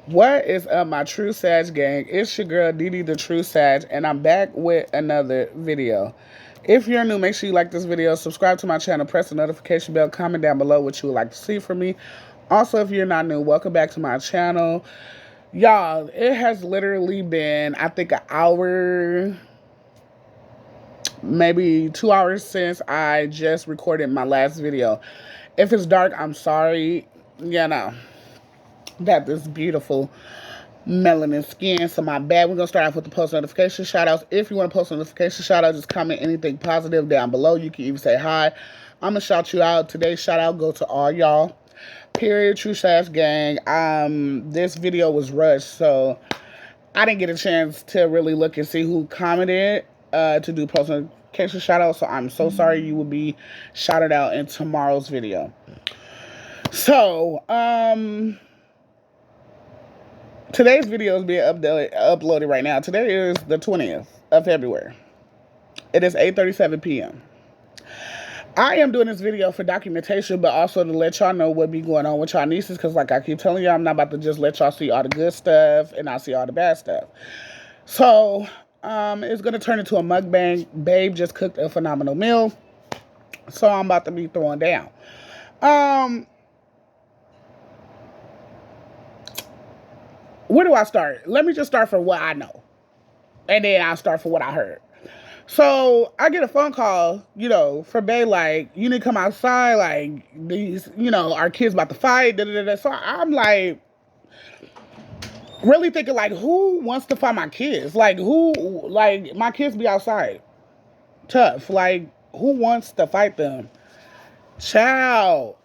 What is up, my True Sag gang? It's your girl Dee Dee the True Sag, and I'm back with another video. If you're new, make sure you like this video, subscribe to my channel, press the notification bell, comment down below what you would like to see from me. Also, if you're not new, welcome back to my channel. Y'all, it has literally been, I think, an hour, maybe 2 hours since I just recorded my last video. If it's dark, I'm sorry. You know, got this beautiful melanin skin, so my bad. We're gonna start off with the post notification shout outs. If you want to post a notification shout out, just comment anything positive down below. You can even say hi. I'm gonna shout you out. Today's shout out go to all y'all. Period. True Sass gang. This video was rushed, so I didn't get a chance to really look and see who commented to do post notification shout out. So I'm so sorry. You will be shouted out in tomorrow's video. So today's video is being uploaded right now. Today is the 20th of February. It is 8:37 p.m. I am doing this video for documentation, but also to let y'all know what be going on with y'all nieces, because like I keep telling y'all, I'm not about to just let y'all see all the good stuff and not see all the bad stuff. So, it's going to turn into a mukbang. Babe just cooked a phenomenal meal, so I'm about to be throwing down. Where do I start? Let me just start for what I know, and then I'll start for what I heard. So I get a phone call, from Bay, like, you need to come outside, like, these, our kids about to fight, da, da, da. So I'm like, really thinking, like, who wants to fight my kids? Like, my kids be outside. Tough. Like, who wants to fight them? Child.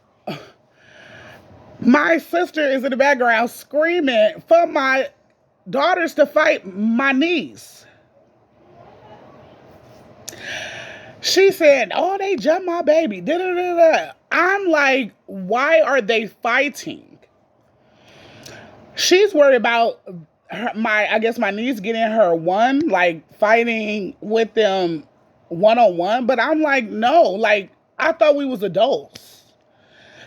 My sister is in the background screaming for my daughters to fight my niece. She said, oh, they jumped my baby. Da, da, da, da. I'm like, why are they fighting? She's worried about my niece getting her one, like fighting with them one-on-one. But I'm like, no, like, I thought we was adults.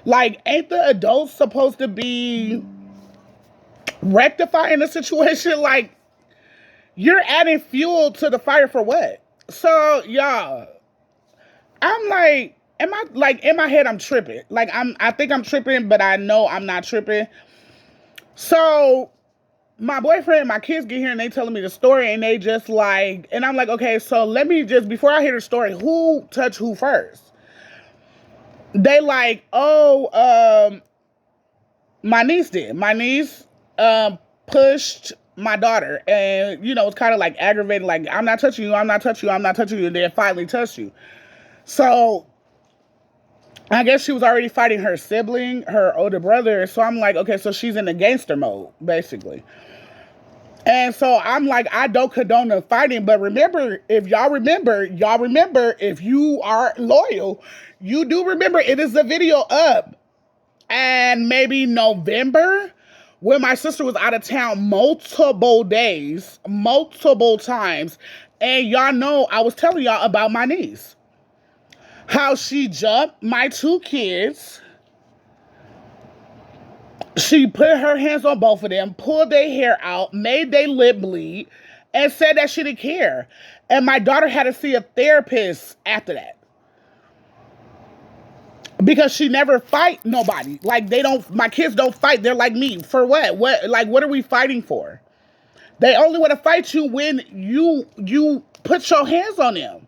Like, ain't the adults supposed to be rectifying the situation? Like, you're adding fuel to the fire for what? So, y'all, I'm like, in my head, I'm tripping. Like, I think I'm tripping, but I know I'm not tripping. So my boyfriend and my kids get here and they telling me the story, and they just like, and I'm like, okay, so let me just, before I hear the story, who touched who first? They like, oh, my niece did. My niece pushed my daughter, and it's kind of like aggravating, like, I'm not touching you, I'm not touching you, I'm not touching you, and then finally touched you. So I guess she was already fighting her sibling, her older brother. So I'm like, okay, so she's in the gangster mode, basically. And so I'm like, I don't condone the fighting, but remember, if y'all remember, if you are loyal, you do remember it is a video up. And maybe November, when my sister was out of town multiple days, multiple times. And y'all know I was telling y'all about my niece. How she jumped my two kids. She put her hands on both of them, pulled their hair out, made their lip bleed, and said that she didn't care. And my daughter had to see a therapist after that. Because she never fight nobody. Like, my kids don't fight. They're like me. For what? What are we fighting for? They only want to fight you when you put your hands on them.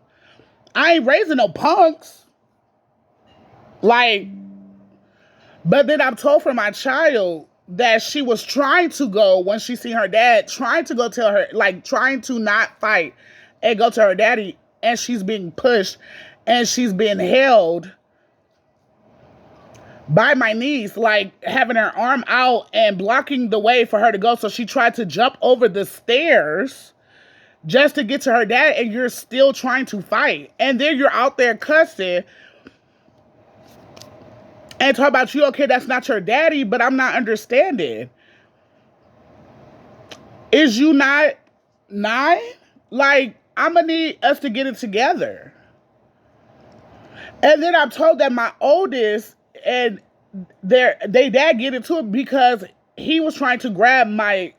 I ain't raising no punks. Like, but then I'm told from my child that she was trying to go when she seen her dad, trying to go tell her, like, trying to not fight and go to her daddy, and she's being pushed and she's being held by my niece, like having her arm out and blocking the way for her to go. So she tried to jump over the stairs just to get to her dad, and you're still trying to fight. And then you're out there cussing and talk about you, okay, that's not your daddy, but I'm not understanding. Is you not 9? Like, I'm gonna need us to get it together. And then I'm told that my oldest and they dad get into it because he was trying to grab my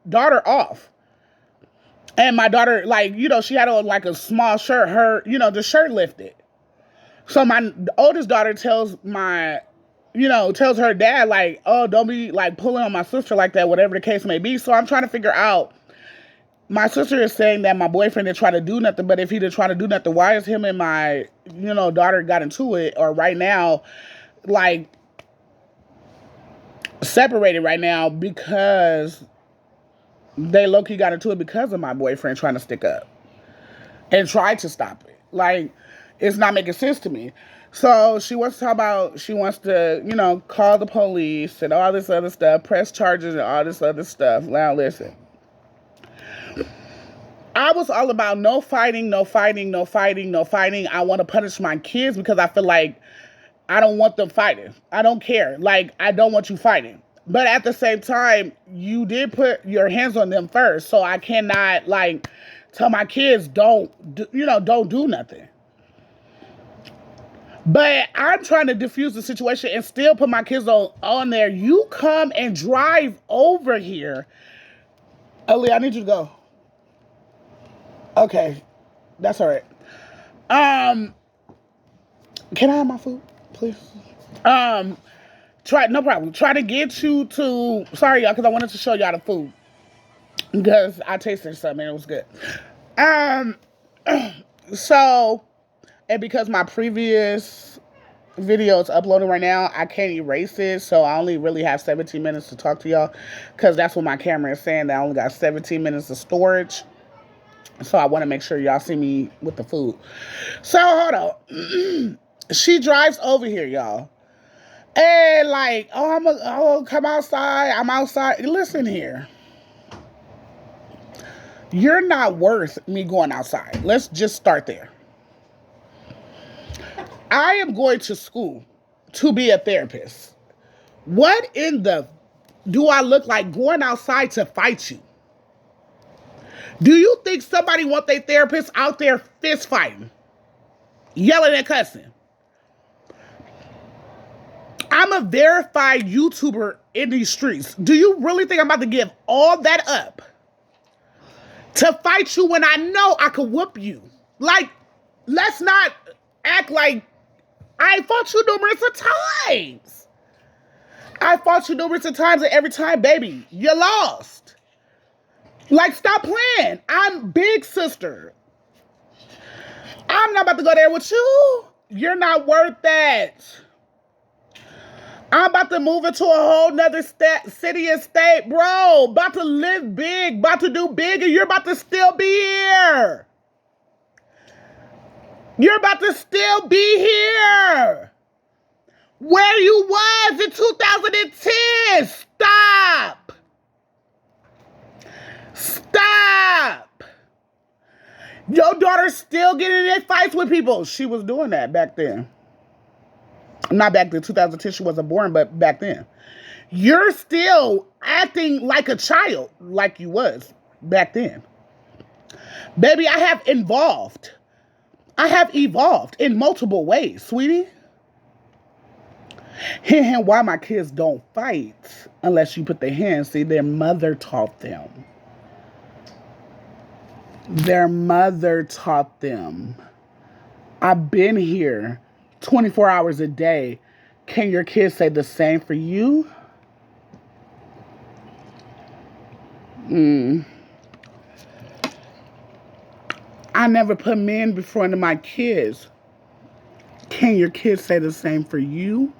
daughter off. And my daughter, like, she had on like a small shirt. The shirt lifted. So my oldest daughter tells tells her dad, like, oh, don't be like pulling on my sister like that, whatever the case may be. So I'm trying to figure out, my sister is saying that my boyfriend didn't try to do nothing, but if he didn't try to do nothing, why is him and my, daughter got into it, or right now, like, separated right now because they low-key got into it because of my boyfriend trying to stick up and try to stop it. Like, it's not making sense to me. So she wants to talk about, she wants to, call the police and all this other stuff, press charges and all this other stuff. Now, listen. I was all about no fighting, no fighting, no fighting, no fighting. I want to punish my kids because I feel like I don't want them fighting. I don't care. Like, I don't want you fighting. But at the same time, you did put your hands on them first. So I cannot, like, tell my kids don't do nothing. But I'm trying to diffuse the situation and still put my kids on there. You come and drive over here. Ali, I need you to go. Okay. That's all right. Can I have my food, please? No problem. Try to get you to, sorry y'all, because I wanted to show y'all the food. Because I tasted something and it was good. So, and because my previous video is uploaded right now, I can't erase it, so I only really have 17 minutes to talk to y'all, because that's what my camera is saying, that I only got 17 minutes of storage. So I want to make sure y'all see me with the food. So, hold on. She drives over here, y'all. And like, oh, come outside. I'm outside. Listen here. You're not worth me going outside. Let's just start there. I am going to school to be a therapist. What in the do I look like going outside to fight you? Do you think somebody want their therapist out there fist fighting, yelling and cussing? I'm a verified YouTuber in these streets. Do you really think I'm about to give all that up to fight you when I know I could whoop you? Like, let's not act like I fought you numerous of times. I fought you numerous of times, and every time, baby, you lost. Like, stop playing. I'm big sister. I'm not about to go there with you. You're not worth that. I'm about to move into a whole nother city and state, bro. About to live big, about to do big, and you're about to still be here. You're about to still be here. Where you was in 2010. Stop. Stop. Your daughter's still getting in fights with people. She was doing that back then. Not back then, 2010, she wasn't born, but back then. You're still acting like a child, like you was back then. Baby, I have evolved. I have evolved in multiple ways, sweetie. And why my kids don't fight unless you put their hands. See, their mother taught them. Their mother taught them. I've been here 24 hours a day. Can your kids say the same for you? I never put men before into my kids. Can your kids say the same for you?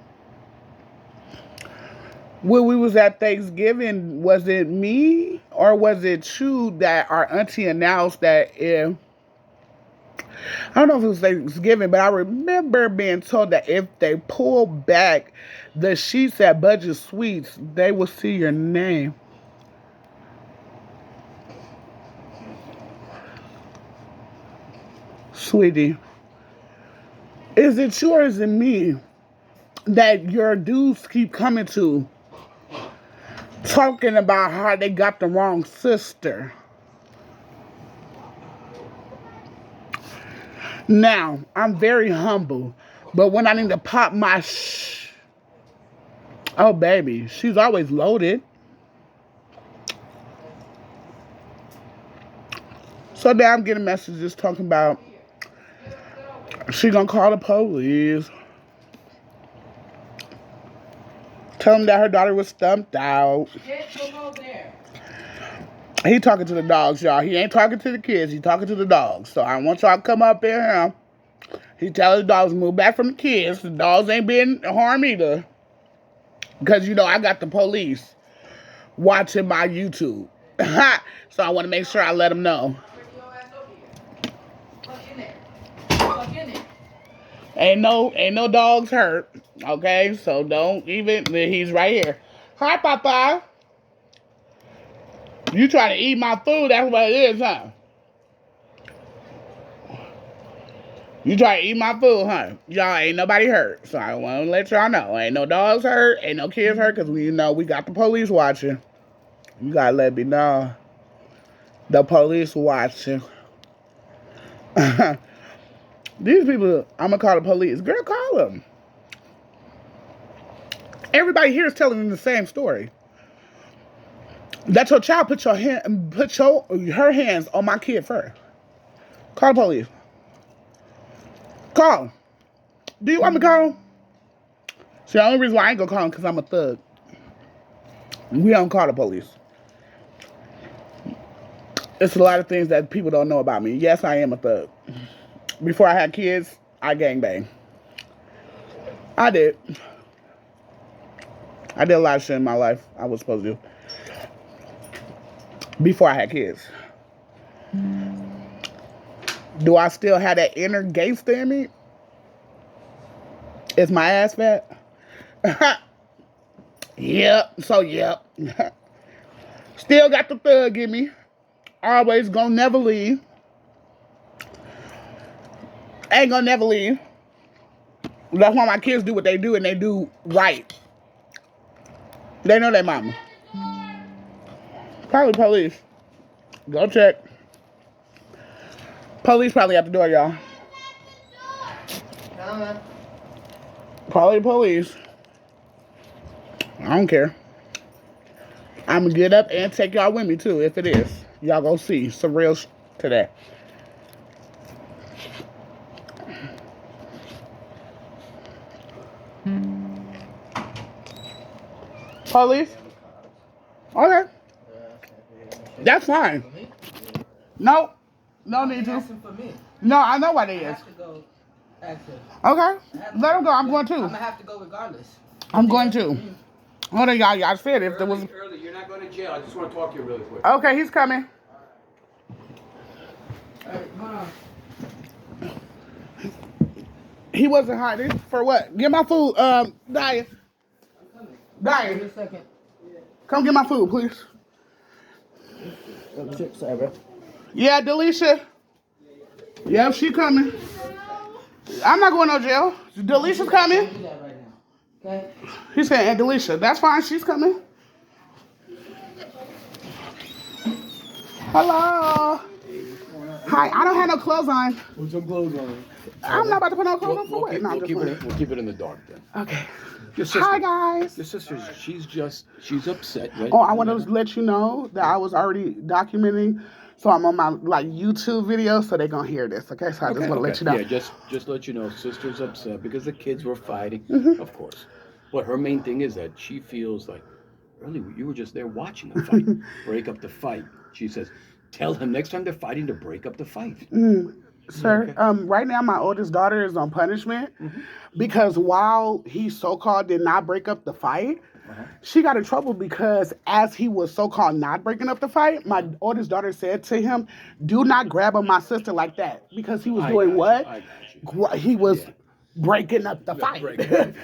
When we was at Thanksgiving, was it me or was it true that our auntie announced that if, I don't know if it was Thanksgiving, but I remember being told that if they pull back the sheets at Budget Sweets, they will see your name. Sweetie, is it you or is it me that your dudes keep coming to talking about how they got the wrong sister? Now, I'm very humble, but when I need to pop my oh baby, she's always loaded. So now I'm getting messages talking about she gonna call the police. Tell him that her daughter was stumped out. He talking to the dogs, y'all. He ain't talking to the kids. He talking to the dogs. So I want y'all to come up in here. He tell the dogs to move back from the kids. The dogs ain't being harmed either. Because, you know, I got the police watching my YouTube. So I want to make sure I let them know. Ain't no dogs hurt. Okay? So don't even... He's right here. Hi, Papa. You try to eat my food, that's what it is, huh? You try to eat my food, huh? Y'all ain't nobody hurt. So I want to let y'all know. Ain't no dogs hurt, ain't no kids hurt, because we know we got the police watching. You gotta let me know. The police watching. These people, I'm gonna call the police. Girl, call them. Everybody here is telling them the same story. That your child put her hands on my kid first. Call the police. Call. Do you want me to call? See, the only reason why I ain't gonna call him because I'm a thug. We don't call the police. It's a lot of things that people don't know about me. Yes, I am a thug. Before I had kids, I gangbang. I did. I did a lot of shit in my life I was supposed to do. Before I had kids. Do I still have that inner gangster in me? Is my ass fat? Yep. So, yep. Still got the thug in me. Always gonna never leave. Ain't gonna never leave. That's why my kids do what they do, and they do right. They know their mama. Probably police. Go check. Police probably at the door, y'all. Probably police. I don't care. I'm gonna get up and take y'all with me too, if it is. Y'all gonna see some real today. Police? Okay. That's fine. No. No need to. No, I know what it is. Okay. Let him go. I'm going too. I'm going to have to go regardless. I'm going to. Hold on, y'all. Y'all said if there was... Early. You're not going to jail. I just want to talk to you really quick. Okay, he's coming. He wasn't hiding. For what? Get my food, Daya. Daya. Come get my food, please. Yeah, Delisha. Yep, she coming. I'm not going to jail. Delisha's coming. He said, Aunt Delisha. That's fine. She's coming. Hello. Hi. I don't have no clothes on. Put some clothes on. I'm not about to put no clothes on for what? We'll keep it in the dark then. Okay. Your sister, hi, guys. Your sister, she's upset, right? Oh, I want to let you know that I was already documenting. So I'm on my YouTube video, so they're going to hear this, okay? So I just want to let you know. Yeah, just let you know, sister's upset because the kids were fighting, of course. But her main thing is that she feels like, really, you were just there watching the fight. Break up the fight. She says, tell him next time they're fighting to break up the fight. Sir, right now my oldest daughter is on punishment because while he so-called did not break up the fight, she got in trouble because as he was so-called not breaking up the fight, my oldest daughter said to him, do not grab on my sister like that because he was doing what? He was breaking up the fight.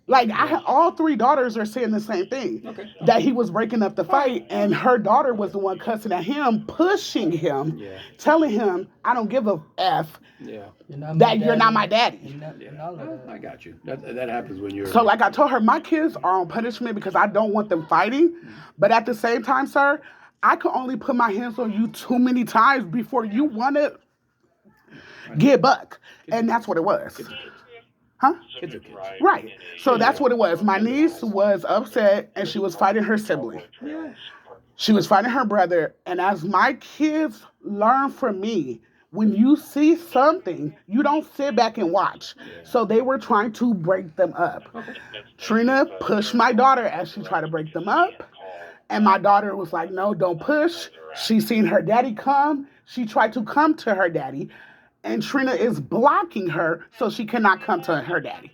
Like, all three daughters are saying the same thing. That he was breaking up the fight, and her daughter was the one cussing at him, pushing him, telling him, I don't give a F, that you're not my daddy. I got you. That happens when you're... So, like I told her, my kids are on punishment because I don't want them fighting. But at the same time, sir, I could only put my hands on you too many times before you want to get buck. And that's what it was. Huh? Kids are kids. Right. So that's what it was. My niece was upset and she was fighting her sibling. Yeah. She was fighting her brother. And as my kids learn from me, when you see something, you don't sit back and watch. So they were trying to break them up. Trina pushed my daughter as she tried to break them up. And my daughter was like, no, don't push. She seen her daddy come. She tried to come to her daddy. And Trina is blocking her so she cannot come to her daddy.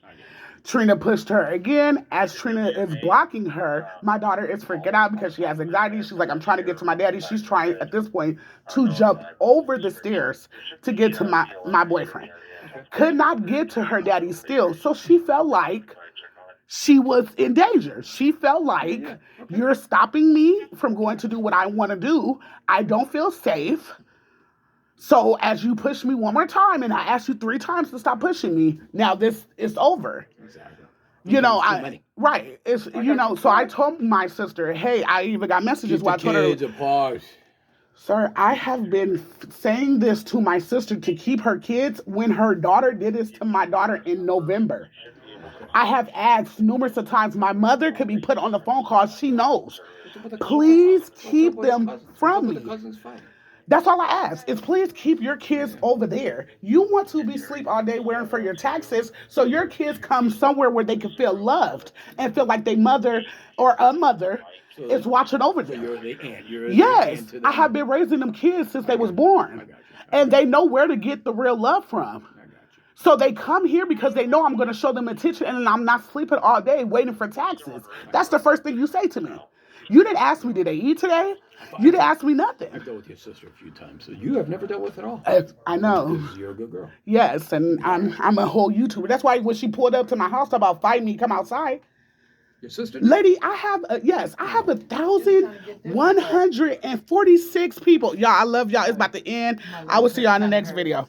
Trina pushed her again. As Trina is blocking her, my daughter is freaking out because she has anxiety. She's like, I'm trying to get to my daddy. She's trying at this point to jump over the stairs to get to my boyfriend. Could not get to her daddy still. So she felt like she was in danger. She felt like, you're stopping me from going to do what I want to do. I don't feel safe. So as you push me one more time, and I asked you 3 times to stop pushing me, now this is over. Exactly. Right. It's so I told my sister, hey, I even got messages Keep while the I told kids her, apart. sir, I have been saying this to my sister to keep her kids when her daughter did this to my daughter in November. I have asked numerous of times. My mother could be put on the phone call. She knows. Please keep them from me. That's all I ask is please keep your kids over there. You want to be sleep all day wearing for your taxes so your kids come somewhere where they can feel loved and feel like their mother or a mother is watching over them. You're the aunt. Yes, I have been raising them kids since they was born. And they know where to get the real love from. So they come here because they know I'm going to show them attention and I'm not sleeping all day waiting for taxes. That's the first thing you say to me. You didn't ask me, did they eat today? You didn't ask me nothing. I've dealt with your sister a few times, so you have never dealt with it at all. I know. Because you're a good girl. Yes, and I'm a whole YouTuber. That's why when she pulled up to my house about fighting me, come outside. Your sister? Lady, I have 1,146 people. Y'all, I love y'all. It's about to end. I will see y'all in the next video.